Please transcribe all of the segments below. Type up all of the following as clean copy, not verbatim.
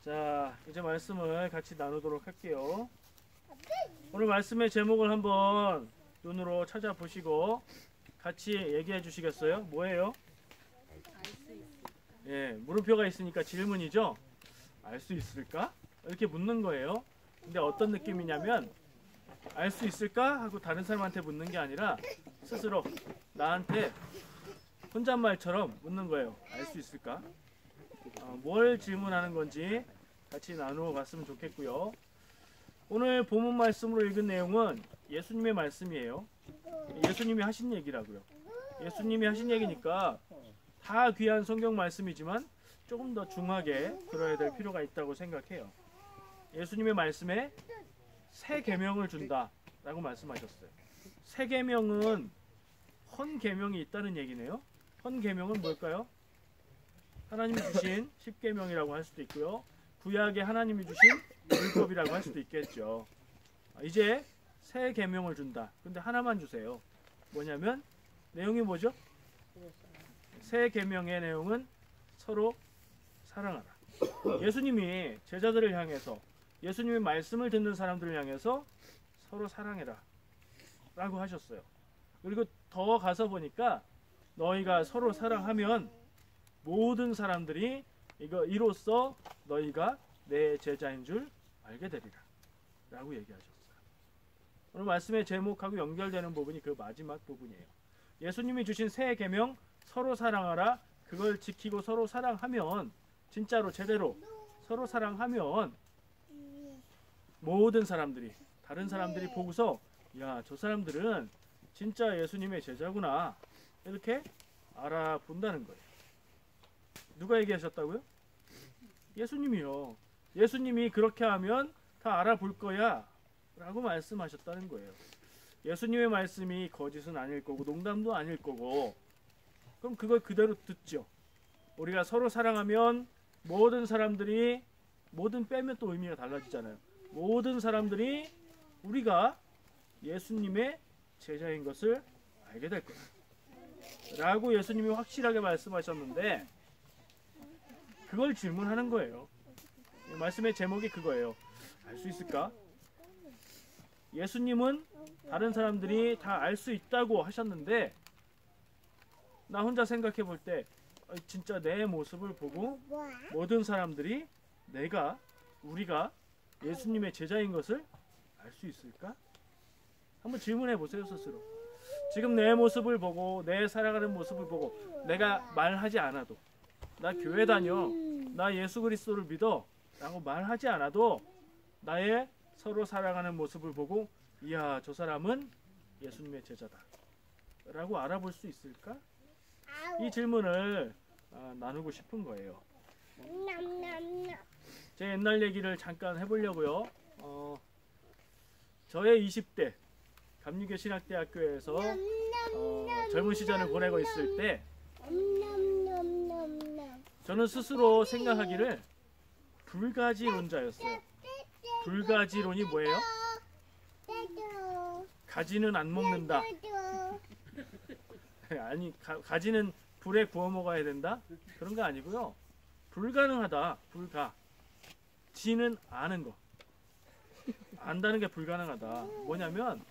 자, 이제 말씀을 같이 나누도록 할게요. 오늘 말씀의 제목을 한번 눈으로 찾아보시고 같이 얘기해 주시겠어요? 뭐예요? 예, 물음표가 있으니까 질문이죠? 알 수 있을까? 이렇게 묻는 거예요. 근데 어떤 느낌이냐면 알 수 있을까? 하고 다른 사람한테 묻는 게 아니라 스스로 나한테 혼잣말처럼 묻는 거예요. 알 수 있을까? 뭘 질문하는 건지 같이 나누어 봤으면 좋겠고요. 오늘 본문 말씀으로 읽은 내용은 예수님의 말씀이에요. 예수님이 하신 얘기라고요. 예수님이 하신 얘기니까 다 귀한 성경 말씀이지만 조금 더 중하게 들어야 될 필요가 있다고 생각해요. 예수님의 말씀에 새 계명을 준다라고 말씀하셨어요. 새 계명은 헌 계명이 있다는 얘기네요. 헌 계명은 뭘까요? 하나님이 주신 십계명이라고 할 수도 있고요. 구약에 하나님이 주신 율법이라고 할 수도 있겠죠. 이제 새 계명을 준다. 근데 하나만 주세요. 뭐냐면 내용이 뭐죠? 새 계명의 내용은 서로 사랑하라. 예수님이 제자들을 향해서 예수님의 말씀을 듣는 사람들을 향해서 서로 사랑해라 라고 하셨어요. 그리고 더 가서 보니까 너희가 서로 사랑하면 모든 사람들이 이로써 너희가 내 제자인 줄 알게 되리라 라고 얘기하셨어요. 오늘 말씀의 제목하고 연결되는 부분이 그 마지막 부분이에요. 예수님이 주신 새 계명 서로 사랑하라. 그걸 지키고 서로 사랑하면 진짜로 제대로 서로 사랑하면 모든 사람들이 다른 사람들이 보고서 야, 저 사람들은 진짜 예수님의 제자구나 이렇게 알아본다는 거예요. 누가 얘기하셨다고요? 예수님이요. 예수님이 그렇게 하면 다 알아볼 거야 라고 말씀하셨다는 거예요. 예수님의 말씀이 거짓은 아닐 거고 농담도 아닐 거고 그럼 그걸 그대로 듣죠. 우리가 서로 사랑하면 모든 사람들이 모든 빼면 또 의미가 달라지잖아요. 모든 사람들이 우리가 예수님의 제자인 것을 알게 될 거야 라고 예수님이 확실하게 말씀하셨는데 그걸 질문하는 거예요. 말씀의 제목이 그거예요. 알 수 있을까? 예수님은 다른 사람들이 다 알 수 있다고 하셨는데 나 혼자 생각해 볼 때 진짜 내 모습을 보고 모든 사람들이 우리가 예수님의 제자인 것을 알 수 있을까? 한번 질문해 보세요 스스로. 지금 내 모습을 보고 내 살아가는 모습을 보고 내가 말하지 않아도 나 교회 다녀 나 예수 그리스도를 믿어 라고 말하지 않아도 나의 서로 사랑하는 모습을 보고 이야 저 사람은 예수님의 제자다 라고 알아볼 수 있을까? 이 질문을 나누고 싶은 거예요. 제 옛날 얘기를 잠깐 해보려고요. 저의 20대 감리교 신학대학교에서 젊은 시절을 보내고 있을 때 저는 스스로 생각하기를 불가지론자였어요. 불가지론이 뭐예요? 가지는 안 먹는다. 아니 가지는 불에 구워 먹어야 된다? 그런 거 아니고요. 불가능하다. 지는 아는 거. 안다는 게 불가능하다. 뭐냐면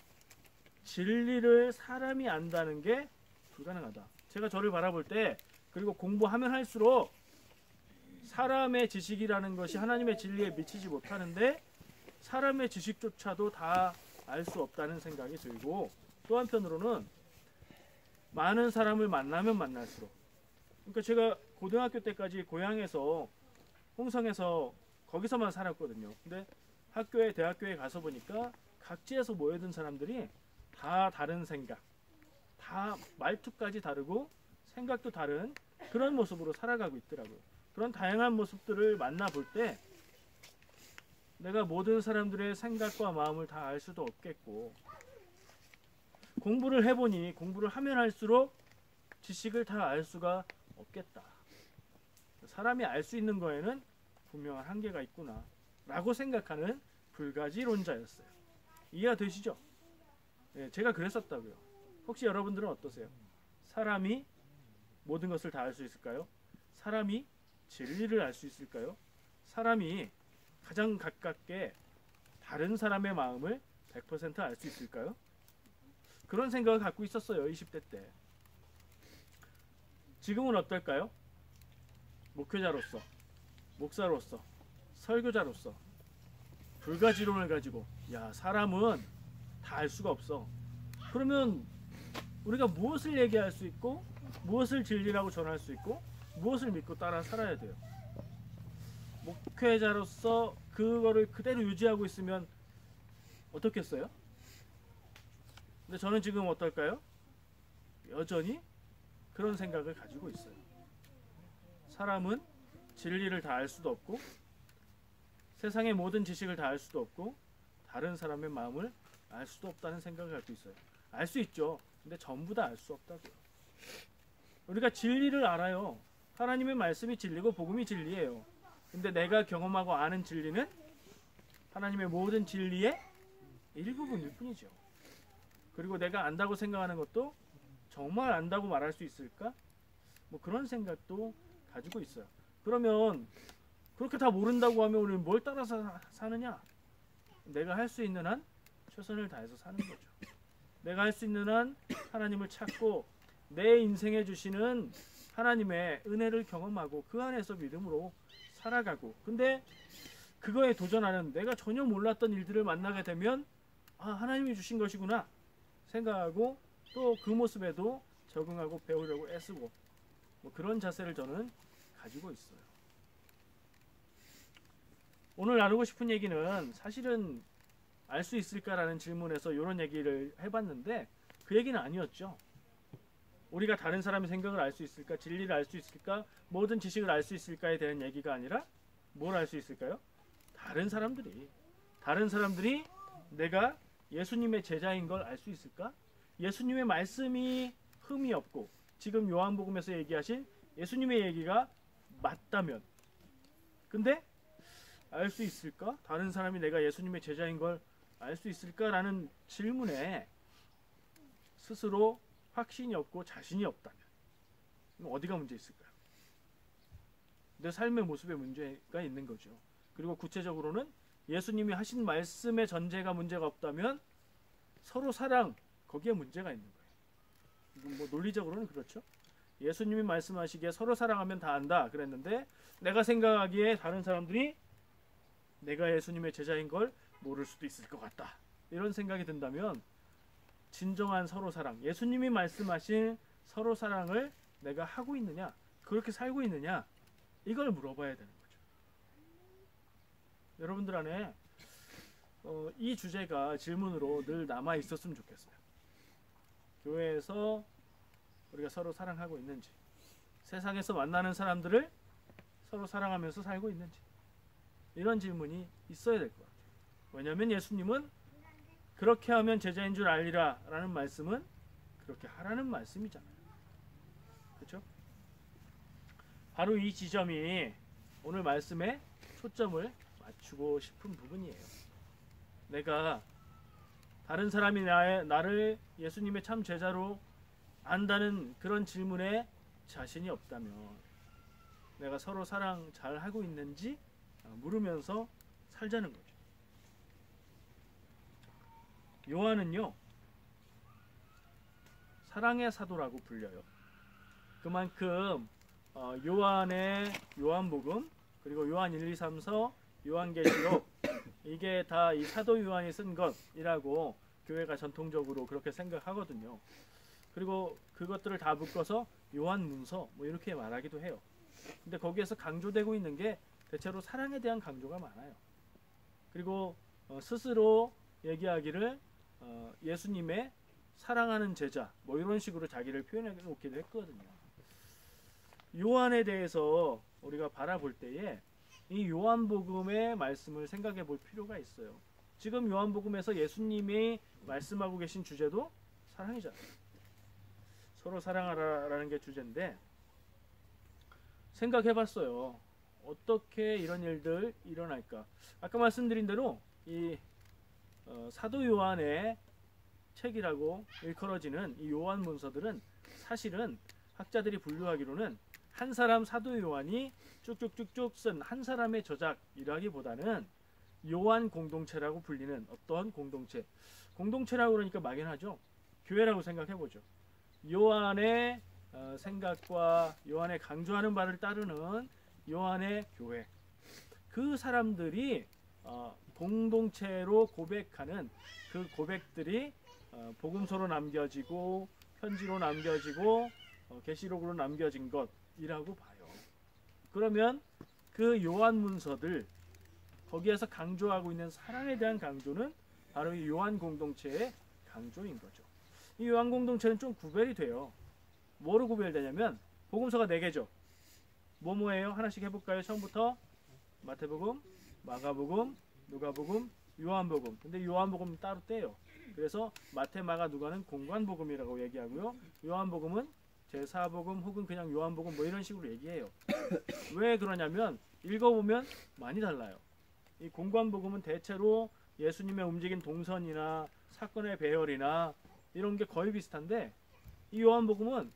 진리를 사람이 안다는 게 불가능하다. 제가 저를 바라볼 때 그리고 공부하면 할수록 사람의 지식이라는 것이 하나님의 진리에 미치지 못하는데 사람의 지식조차도 다 알 수 없다는 생각이 들고 또 한편으로는 많은 사람을 만나면 만날수록 그러니까 제가 고등학교 때까지 고향에서 홍성에서 거기서만 살았거든요. 근데 학교에 대학교에 가서 보니까 각지에서 모여든 사람들이 다 다른 생각 다 말투까지 다르고 생각도 다른 그런 모습으로 살아가고 있더라고요. 그런 다양한 모습들을 만나볼 때 내가 모든 사람들의 생각과 마음을 다 알 수도 없겠고 공부를 해보니 공부를 하면 할수록 지식을 다 알 수가 없겠다. 사람이 알 수 있는 거에는 분명한 한계가 있구나 라고 생각하는 불가지론자였어요. 이해가 되시죠? 네, 제가 그랬었다고요. 혹시 여러분들은 어떠세요? 사람이 모든 것을 다 알 수 있을까요? 사람이 진리를 알 수 있을까요? 사람이 가장 가깝게 다른 사람의 마음을 100% 알 수 있을까요? 그런 생각을 갖고 있었어요. 20대 때. 지금은 어떨까요? 목회자로서, 목사로서, 설교자로서 불가지론을 가지고 야, 사람은 다 알 수가 없어. 그러면 우리가 무엇을 얘기할 수 있고 무엇을 진리라고 전할 수 있고 무엇을 믿고 따라 살아야 돼요. 목회자로서 그거를 그대로 유지하고 있으면 어떻겠어요? 근데 저는 지금 어떨까요? 여전히 그런 생각을 가지고 있어요. 사람은 진리를 다 알 수도 없고 세상의 모든 지식을 다 알 수도 없고 다른 사람의 마음을 알 수도 없다는 생각을 갖고 있어요. 알 수 있죠. 근데 전부 다 알 수 없다고요. 우리가 진리를 알아요. 하나님의 말씀이 진리고 복음이 진리예요. 근데 내가 경험하고 아는 진리는 하나님의 모든 진리의 일부분일 뿐이죠. 그리고 내가 안다고 생각하는 것도 정말 안다고 말할 수 있을까? 뭐 그런 생각도 가지고 있어요. 그러면 그렇게 다 모른다고 하면 우리는 뭘 따라서 사느냐? 내가 할 수 있는 한 최선을 다해서 사는 거죠. 내가 할 수 있는 한 하나님을 찾고 내 인생에 주시는 하나님의 은혜를 경험하고 그 안에서 믿음으로 살아가고, 근데 그거에 도전하는 내가 전혀 몰랐던 일들을 만나게 되면 아, 하나님이 주신 것이구나 생각하고 또 그 모습에도 적응하고 배우려고 애쓰고 뭐 그런 자세를 저는 가지고 있어요. 오늘 나누고 싶은 얘기는 사실은 알 수 있을까라는 질문에서 이런 얘기를 해봤는데 그 얘기는 아니었죠. 우리가 다른 사람의 생각을 알 수 있을까, 진리를 알 수 있을까, 모든 지식을 알 수 있을까에 대한 얘기가 아니라 뭘 알 수 있을까요? 다른 사람들이 내가 예수님의 제자인 걸 알 수 있을까? 예수님의 말씀이 흠이 없고 지금 요한복음에서 얘기하신 예수님의 얘기가 맞다면, 근데 알 수 있을까? 다른 사람이 내가 예수님의 제자인 걸 알 수 있을까라는 질문에 스스로 확신이 없고 자신이 없다면 어디가 문제 있을까요? 내 삶의 모습에 문제가 있는 거죠. 그리고 구체적으로는 예수님이 하신 말씀의 전제가 문제가 없다면 서로 사랑, 거기에 문제가 있는 거예요. 뭐 논리적으로는 그렇죠. 예수님이 말씀하시기에 서로 사랑하면 다 안다 그랬는데 내가 생각하기에 다른 사람들이 내가 예수님의 제자인 걸 모를 수도 있을 것 같다, 이런 생각이 든다면 진정한 서로 사랑, 예수님이 말씀하신 서로 사랑을 내가 하고 있느냐, 그렇게 살고 있느냐, 이걸 물어봐야 되는 거죠. 여러분들 안에 이 주제가 질문으로 늘 남아 있었으면 좋겠어요. 교회에서 우리가 서로 사랑하고 있는지, 세상에서 만나는 사람들을 서로 사랑하면서 살고 있는지, 이런 질문이 있어야 될 것 같아요. 왜냐하면 예수님은 그렇게 하면 제자인 줄 알리라 라는 말씀은 그렇게 하라는 말씀이잖아요. 그렇죠? 바로 이 지점이 오늘 말씀에 초점을 맞추고 싶은 부분이에요. 내가 다른 사람이 나를 예수님의 참 제자로 안다는 그런 질문에 자신이 없다면 내가 서로 사랑 잘 하고 있는지 물으면서 살자는 거죠. 요한은요, 사랑의 사도라고 불려요. 그만큼 요한의 요한복음, 그리고 요한 1, 2, 3서, 요한계시록, 이게 다 이 사도 요한이 쓴 것이라고 교회가 전통적으로 그렇게 생각하거든요. 그리고 그것들을 다 묶어서 요한문서 뭐 이렇게 말하기도 해요. 근데 거기에서 강조되고 있는 게 대체로 사랑에 대한 강조가 많아요. 그리고 스스로 얘기하기를 예수님의 사랑하는 제자 뭐 이런 식으로 자기를 표현해 놓기도 했거든요. 요한에 대해서 우리가 바라볼 때에 이 요한복음의 말씀을 생각해 볼 필요가 있어요. 지금 요한복음에서 예수님이 말씀하고 계신 주제도 사랑이잖아요. 서로 사랑하라라는 게 주제인데 생각해 봤어요. 어떻게 이런 일들 일어날까? 아까 말씀드린 대로 이 사도 요한의 책이라고 일컬어지는 이 요한 문서들은 사실은 학자들이 분류하기로는 한 사람 사도 요한이 쭉쭉쭉쭉 쓴 한 사람의 저작이라기보다는 요한 공동체라고 불리는 어떤 공동체. 공동체라고 그러니까 막연하죠. 교회라고 생각해보죠. 요한의 생각과 요한의 강조하는 바를 따르는 요한의 교회. 그 사람들이 공동체로 고백하는 그 고백들이 복음서로 남겨지고 편지로 남겨지고 계시록으로 남겨진 것이라고 봐요. 그러면 그 요한 문서들 거기에서 강조하고 있는 사랑에 대한 강조는 바로 이 요한 공동체의 강조인 거죠. 이 요한 공동체는 좀 구별이 돼요. 뭐로 구별되냐면 복음서가 4개죠. 뭐예요? 하나씩 해볼까요? 처음부터 마태복음, 마가복음, 누가복음, 요한복음. 근데 요한복음 따로 떼요. 그래서 마태, 마가, 누가는 공관복음이라고 얘기하고요. 요한복음은 제4복음 혹은 그냥 요한복음 뭐 이런 식으로 얘기해요. 왜 그러냐면 읽어보면 많이 달라요. 이 공관복음은 대체로 예수님의 움직인 동선이나 사건의 배열이나 이런 게 거의 비슷한데 이 요한복음은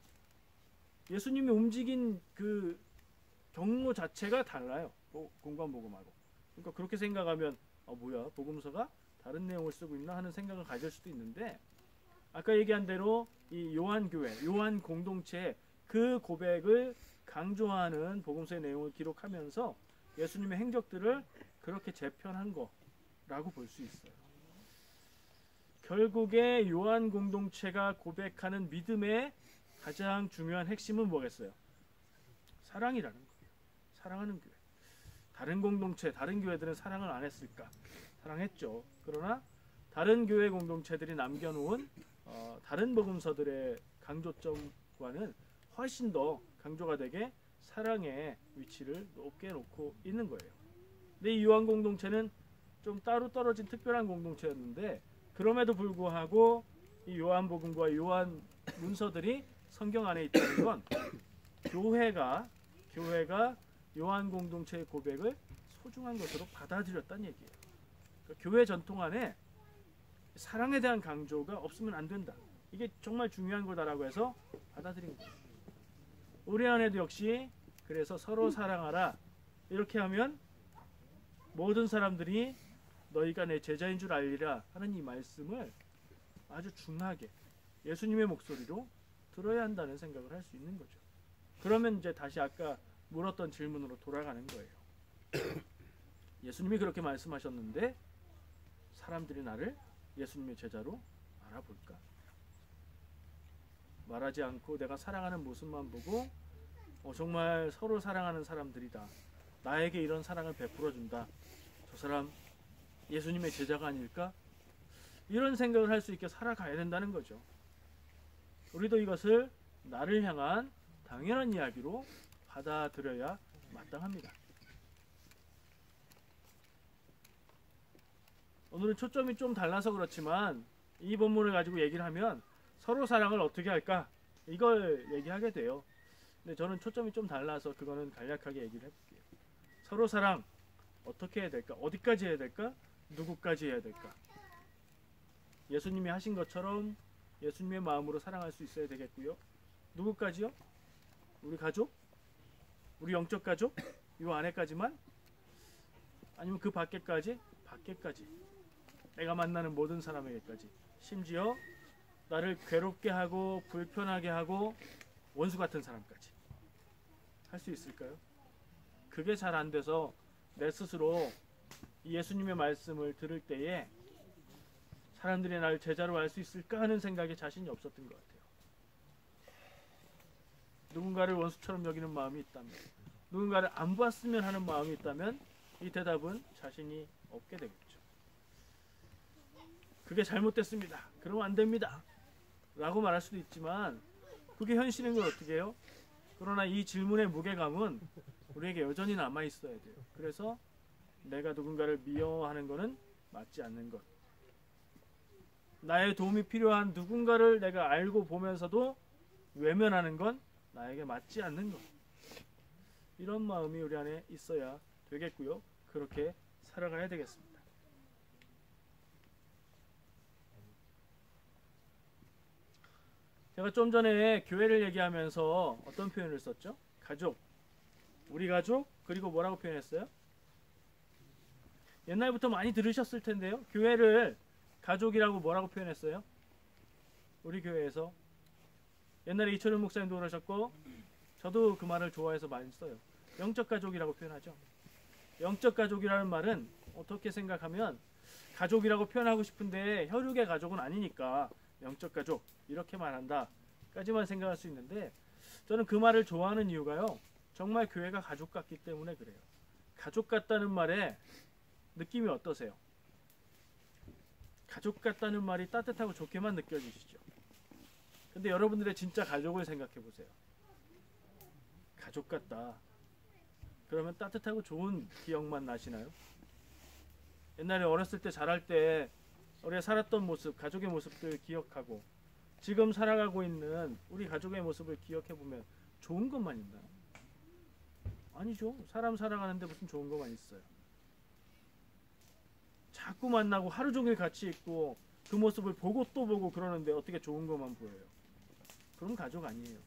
예수님이 움직인 그 경로 자체가 달라요. 공관복음하고. 그러니까 그렇게 생각하면 뭐야 복음서가 다른 내용을 쓰고 있나 하는 생각을 가질 수도 있는데 아까 얘기한 대로 이 요한교회, 요한 공동체의 그 고백을 강조하는 복음서의 내용을 기록하면서 예수님의 행적들을 그렇게 재편한 거라고 볼 수 있어요. 결국에 요한 공동체가 고백하는 믿음의 가장 중요한 핵심은 뭐겠어요? 사랑이라는 거예요. 사랑하는 교회. 다른 공동체, 다른 교회들은 사랑을 안 했을까? 사랑했죠. 그러나 다른 교회 공동체들이 남겨놓은 다른 복음서들의 강조점과는 훨씬 더 강조가 되게 사랑의 위치를 높게 놓고 있는 거예요. 근데 이 요한 공동체는 좀 따로 떨어진 특별한 공동체였는데 그럼에도 불구하고 이 요한복음과 요한 문서들이 성경 안에 있다는 건 교회가 요한 공동체의 고백을 소중한 것으로 받아들였다는 얘기예요. 그러니까 교회 전통 안에 사랑에 대한 강조가 없으면 안 된다. 이게 정말 중요한 거다라고 해서 받아들인 거예요. 우리 안에도 역시 그래서 서로 사랑하라 이렇게 하면 모든 사람들이 너희가 내 제자인 줄 알리라 하는 이 말씀을 아주 중하게 예수님의 목소리로 들어야 한다는 생각을 할 수 있는 거죠. 그러면 이제 다시 아까 물었던 질문으로 돌아가는 거예요. 예수님이 그렇게 말씀하셨는데 사람들이 나를 예수님의 제자로 알아볼까? 말하지 않고 내가 사랑하는 모습만 보고 정말 서로 사랑하는 사람들이다. 나에게 이런 사랑을 베풀어준다. 저 사람 예수님의 제자가 아닐까? 이런 생각을 할 수 있게 살아가야 된다는 거죠. 우리도 이것을 나를 향한 당연한 이야기로 받아들여야 마땅합니다. 오늘은 초점이 좀 달라서 그렇지만 이 본문을 가지고 얘기를 하면 서로 사랑을 어떻게 할까? 이걸 얘기하게 돼요. 근데 저는 초점이 좀 달라서 그거는 간략하게 얘기를 해볼게요. 서로 사랑 어떻게 해야 될까? 어디까지 해야 될까? 누구까지 해야 될까? 예수님이 하신 것처럼 예수님의 마음으로 사랑할 수 있어야 되겠고요. 누구까지요? 우리 가족? 우리 영적 가족? 이 안에까지만? 아니면 그 밖에까지? 밖에까지. 내가 만나는 모든 사람에게까지. 심지어 나를 괴롭게 하고 불편하게 하고 원수 같은 사람까지. 할 수 있을까요? 그게 잘 안 돼서 내 스스로 예수님의 말씀을 들을 때에 사람들이 나를 제자로 알 수 있을까 하는 생각에 자신이 없었던 것 같아요. 누군가를 원수처럼 여기는 마음이 있다면, 누군가를 안 봤으면 하는 마음이 있다면 이 대답은 자신이 없게 되겠죠. 그게 잘못됐습니다. 그러면 안 됩니다. 라고 말할 수도 있지만 그게 현실인 걸 어떻게 해요? 그러나 이 질문의 무게감은 우리에게 여전히 남아있어야 돼요. 그래서 내가 누군가를 미워하는 것은 맞지 않는 것. 나의 도움이 필요한 누군가를 내가 알고 보면서도 외면하는 건 나에게 맞지 않는 것. 이런 마음이 우리 안에 있어야 되겠고요. 그렇게 살아가야 되겠습니다. 제가 좀 전에 교회를 얘기하면서 어떤 표현을 썼죠? 가족, 우리 가족, 그리고 뭐라고 표현했어요? 옛날부터 많이 들으셨을 텐데요. 교회를 가족이라고 뭐라고 표현했어요? 우리 교회에서 옛날에 이철훈 목사님도 그러셨고 저도 그 말을 좋아해서 많이 써요. 영적 가족이라고 표현하죠. 영적 가족이라는 말은 어떻게 생각하면 가족이라고 표현하고 싶은데 혈육의 가족은 아니니까 영적 가족 이렇게 말한다 까지만 생각할 수 있는데, 저는 그 말을 좋아하는 이유가요, 정말 교회가 가족 같기 때문에 그래요. 가족 같다는 말에 느낌이 어떠세요? 가족 같다는 말이 따뜻하고 좋게만 느껴지시죠? 근데 여러분들의 진짜 가족을 생각해 보세요. 가족 같다 그러면 따뜻하고 좋은 기억만 나시나요? 옛날에 어렸을 때 자랄 때 우리가 살았던 모습, 가족의 모습들 기억하고 지금 살아가고 있는 우리 가족의 모습을 기억해 보면 좋은 것만 있나요? 아니죠. 사람 살아가는데 무슨 좋은 것만 있어요. 자꾸 만나고 하루 종일 같이 있고 그 모습을 보고 또 보고 그러는데 어떻게 좋은 것만 보여요? 그럼 가족 아니에요.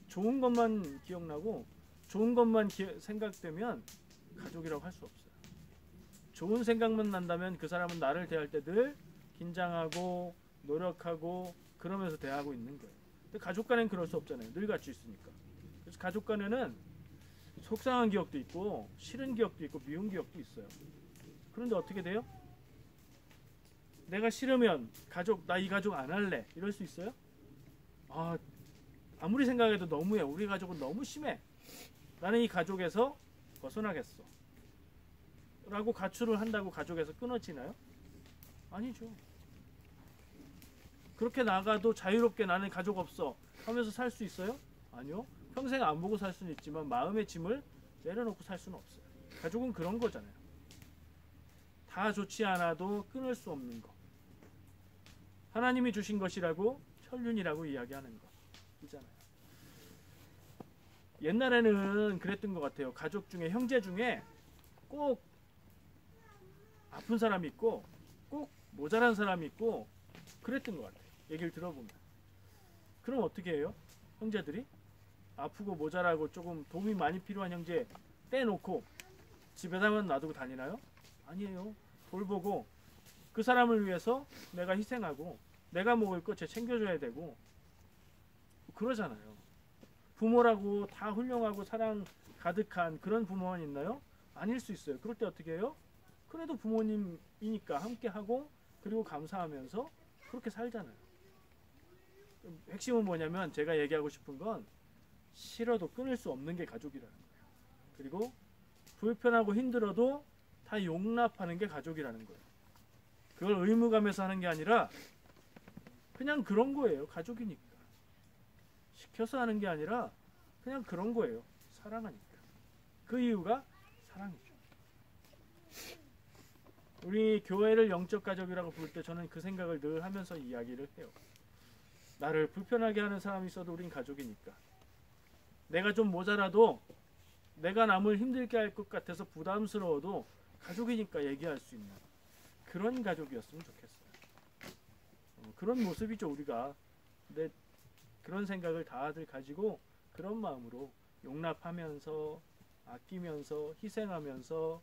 좋은 것만 기억나고 좋은 것만 생각되면 가족이라고 할 수 없어요. 좋은 생각만 난다면 그 사람은 나를 대할 때 늘 긴장하고 노력하고 그러면서 대하고 있는 거예요. 근데 가족 간에는 그럴 수 없잖아요. 늘 같이 있으니까. 그래서 가족 간에는 속상한 기억도 있고 싫은 기억도 있고 미운 기억도 있어요. 그런데 어떻게 돼요? 내가 싫으면 가족, 나 이 가족 안 할래 이럴 수 있어요? 아무리 생각해도 너무해. 우리 가족은 너무 심해. 나는 이 가족에서 벗어나겠어 라고 가출을 한다고 가족에서 끊어지나요? 아니죠. 그렇게 나가도 자유롭게 나는 가족 없어 하면서 살 수 있어요? 아니요. 평생 안 보고 살 수는 있지만 마음의 짐을 내려놓고 살 수는 없어요. 가족은 그런 거잖아요. 다 좋지 않아도 끊을 수 없는 거. 하나님이 주신 것이라고 천륜이라고 이야기하는 거잖아요. 옛날에는 그랬던 것 같아요. 가족 중에, 형제 중에 꼭 아픈 사람이 있고 꼭 모자란 사람이 있고 그랬던 것 같아요. 얘기를 들어보면. 그럼 어떻게 해요? 형제들이 아프고 모자라고 조금 도움이 많이 필요한 형제 떼놓고 집에다만 놔두고 다니나요? 아니에요. 돌보고 그 사람을 위해서 내가 희생하고 내가 먹을 거 쟤 챙겨줘야 되고 그러잖아요. 부모라고 다 훌륭하고 사랑 가득한 그런 부모만 있나요? 아닐 수 있어요. 그럴 때 어떻게 해요? 그래도 부모님이니까 함께하고 그리고 감사하면서 그렇게 살잖아요. 핵심은 뭐냐면 제가 얘기하고 싶은 건 싫어도 끊을 수 없는 게 가족이라는 거예요. 그리고 불편하고 힘들어도 다 용납하는 게 가족이라는 거예요. 그걸 의무감에서 하는 게 아니라 그냥 그런 거예요. 가족이니까. 시켜서 하는 게 아니라 그냥 그런 거예요. 사랑하니까. 그 이유가 사랑이죠. 우리 교회를 영적 가족이라고 부를 때 저는 그 생각을 늘 하면서 이야기를 해요. 나를 불편하게 하는 사람이 있어도 우린 가족이니까. 내가 좀 모자라도 내가 남을 힘들게 할 것 같아서 부담스러워도 가족이니까 얘기할 수 있는 그런 가족이었으면 좋겠어요. 그런 모습이죠 우리가. 근데 그런 생각을 다들 가지고 그런 마음으로 용납하면서 아끼면서 희생하면서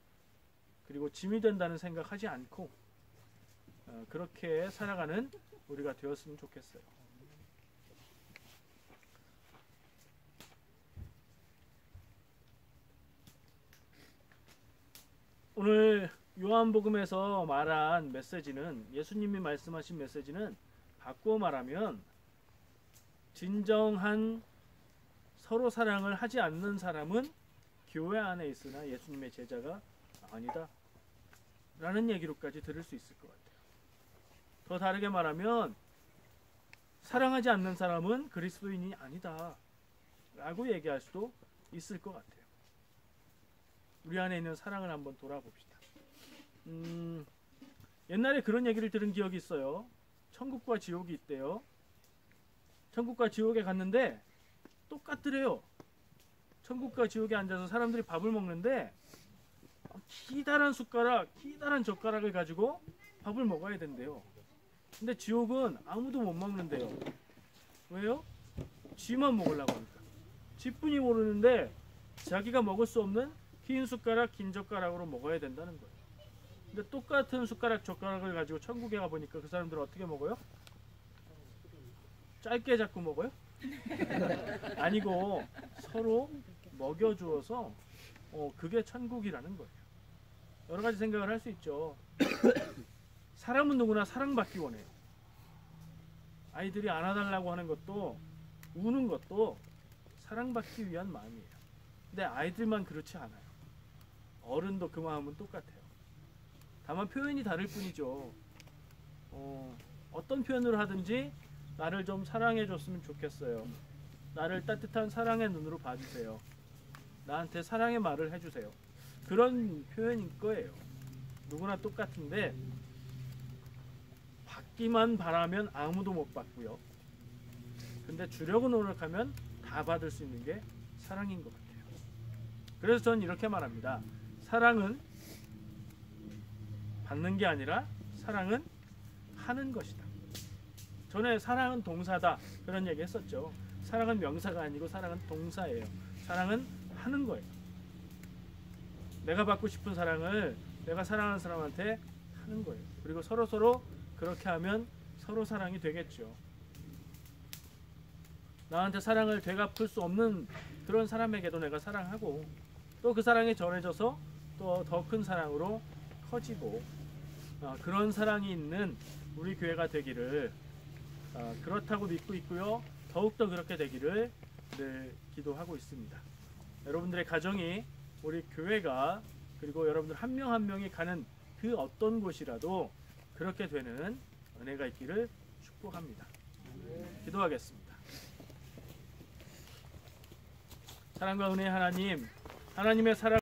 그리고 짐이 된다는 생각하지 않고 그렇게 살아가는 우리가 되었으면 좋겠어요. 오늘 요한복음에서 말한 메시지는, 예수님이 말씀하신 메시지는 바꾸어 말하면 진정한 서로 사랑을 하지 않는 사람은 교회 안에 있으나 예수님의 제자가 아니다 라는 얘기로까지 들을 수 있을 것 같아요. 더 다르게 말하면 사랑하지 않는 사람은 그리스도인이 아니다 라고 얘기할 수도 있을 것 같아요. 우리 안에 있는 사랑을 한번 돌아봅시다. 옛날에 그런 얘기를 들은 기억이 있어요. 천국과 지옥이 있대요. 천국과 지옥에 갔는데 똑같더래요. 천국과 지옥에 앉아서 사람들이 밥을 먹는데 기다란 숟가락, 기다란 젓가락을 가지고 밥을 먹어야 된대요. 근데 지옥은 아무도 못 먹는데요. 왜요? 쥐만 먹으려고 하니까. 쥐뿐이 모르는데 자기가 먹을 수 없는 흰 숟가락, 긴 젓가락으로 먹어야 된다는 거예요. 근데 똑같은 숟가락, 젓가락을 가지고 천국에 가보니까 그 사람들은 어떻게 먹어요? 짧게 잡고 먹어요? 아니고 서로 먹여주어서 그게 천국이라는 거예요. 여러 가지 생각을 할 수 있죠. 사람은 누구나 사랑받기 원해요. 아이들이 안아달라고 하는 것도 우는 것도 사랑받기 위한 마음이에요. 근데 아이들만 그렇지 않아요. 어른도 그 마음은 똑같아요. 다만 표현이 다를 뿐이죠. 어떤 표현을 하든지 나를 좀 사랑해 줬으면 좋겠어요. 나를 따뜻한 사랑의 눈으로 봐주세요. 나한테 사랑의 말을 해주세요. 그런 표현일 거예요. 누구나 똑같은데 받기만 바라면 아무도 못 받고요. 근데 주려고 노력하면 다 받을 수 있는 게 사랑인 것 같아요. 그래서 저는 이렇게 말합니다. 사랑은 받는 게 아니라 사랑은 하는 것이다. 전에 사랑은 동사다 그런 얘기 했었죠. 사랑은 명사가 아니고 사랑은 동사예요. 사랑은 하는 거예요. 내가 받고 싶은 사랑을 내가 사랑하는 사람한테 하는 거예요. 그리고 서로 그렇게 하면 서로 사랑이 되겠죠. 나한테 사랑을 되갚을 수 없는 그런 사람에게도 내가 사랑하고 또 그 사랑이 전해져서 또 더 큰 사랑으로 커지고 그런 사랑이 있는 우리 교회가 되기를 그렇다고 믿고 있고요. 더욱더 그렇게 되기를 늘 기도하고 있습니다. 여러분들의 가정이 우리 교회가 그리고 여러분들 한 명 한 명이 가는 그 어떤 곳이라도 그렇게 되는 은혜가 있기를 축복합니다. 기도하겠습니다. 사랑과 은혜의 하나님, 하나님의 사랑